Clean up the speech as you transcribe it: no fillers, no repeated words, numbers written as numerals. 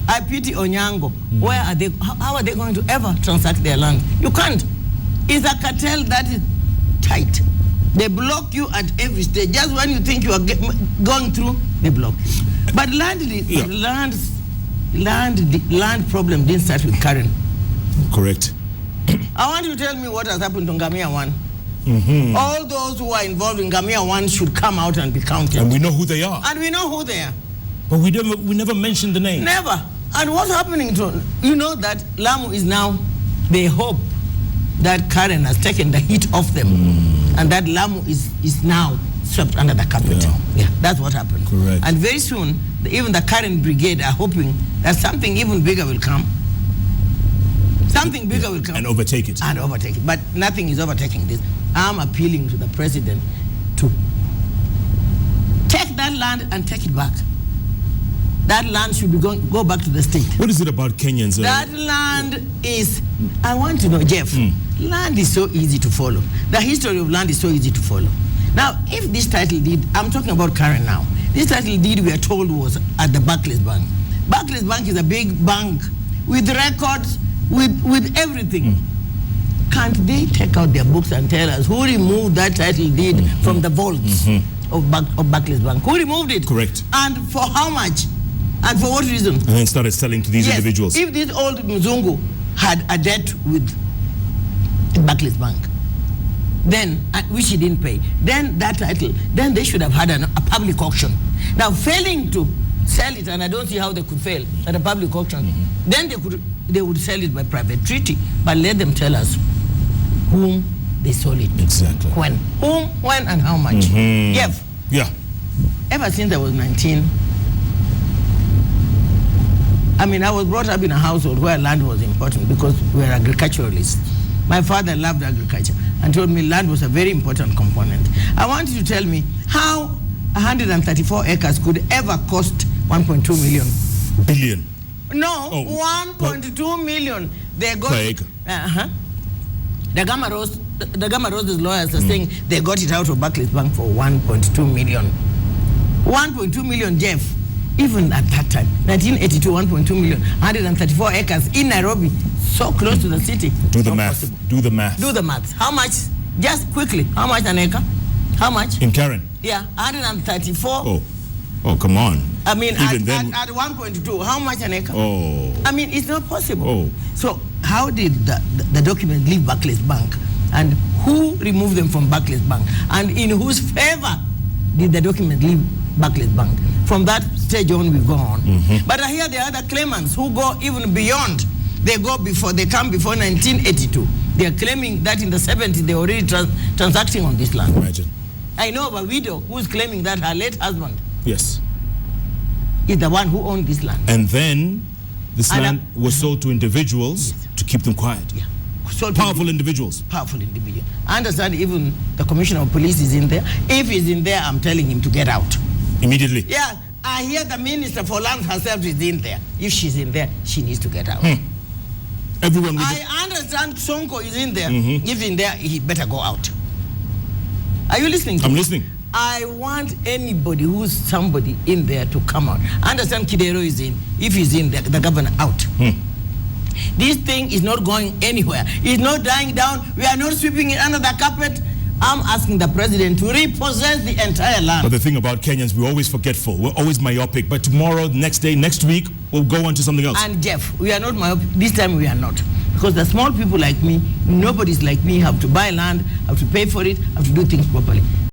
I pity Onyango. Where are they? How are they going to ever transact their land? You can't. It's a cartel that is tight. They block you at every stage. Just when you think you are going through, they block you. But land problem didn't start with Karen. Correct. I want you to tell me what has happened to Ngamia One. All those who are involved in Ngamia One should come out and be counted. And we know who they are. And we know who they are. But we never mentioned the name. Never. And what's happening to, you know that Lamu is now, they hope that Karen has taken the heat off them. And that Lamu is now swept under the carpet. Yeah, that's what happened. Correct. And very soon, even the Karen brigade are hoping that something even bigger will come. Something bigger will come. And overtake it. And overtake it. But nothing is overtaking this. I'm appealing to the president to take that land and take it back. That land should be go back to the state. What is it about Kenyans? That land is, I want to know, Jeff, land is so easy to follow. The history of land is so easy to follow. Now, if this title deed, I'm talking about Karen now, this title deed we are told was at the Barclays Bank. Barclays Bank is a big bank with records, with everything. Can't they take out their books and tell us who removed that title deed from the vaults of Barclays Bank? Who removed it? Correct. And for how much? And for what reason? And then started selling to these individuals. If this old Mzungu had a debt with Barclays Bank, then, which he didn't pay, then that title, then they should have had a public auction. Now, failing to sell it, and I don't see how they could fail at a public auction, then they would sell it by private treaty, but let them tell us whom they sold it. Exactly. When. Whom, when, and how much. Jeff. Yeah. Ever since I was 19, I mean, I was brought up in a household where land was important because we were agriculturalists. My father loved agriculture and told me land was a very important component. I want you to tell me how 134 acres could ever cost 1.2 million. Billion. No, 1.2 million. They got per acre. The Gamma Rose's lawyers are saying they got it out of Barclays Bank for 1.2 million. 1.2 million, Jeff. Even at that time, 1982, 1.2 million, 134 acres in Nairobi, so close to the city. Do the math. Possible. Do the math. Do the math. How much? Just quickly. How much an acre? How much? In Karen? Yeah, 134. Oh, come on. I mean, even at 1.2, how much an acre? Oh. I mean, it's not possible. So how did the document leave Barclays Bank? And who removed them from Barclays Bank? And in whose favor did the document leave Barclays Bank? From that stage on, we go on. But I hear the other claimants who go even beyond. They come before 1982. They are claiming that in the 70s, they were already transacting on this land. Imagine. I know of a widow who's claiming that her late husband is the one who owned this land. And then this land was sold to individuals to keep them quiet. Yeah. Powerful individuals. Powerful individuals. I understand even the commissioner of police is in there. If he's in there, I'm telling him to get out. Immediately? Yeah. I hear the minister for land herself is in there. If she's in there, she needs to get out. Everyone. I understand Sonko is in there. If in there, he better go out. Are you listening to me? I'm listening. I want anybody who's somebody in there to come out. I understand Kidero is in. If he's in, the governor out. This thing is not going anywhere. It's not dying down. We are not sweeping it under the carpet. I'm asking the president to repossess the entire land. But the thing about Kenyans, we're always forgetful. We're always myopic. But tomorrow, next day, next week, we'll go on to something else. And Jeff, we are not myopic. This time we are not. Because the small people like me, nobody's like me, have to buy land, have to pay for it, have to do things properly.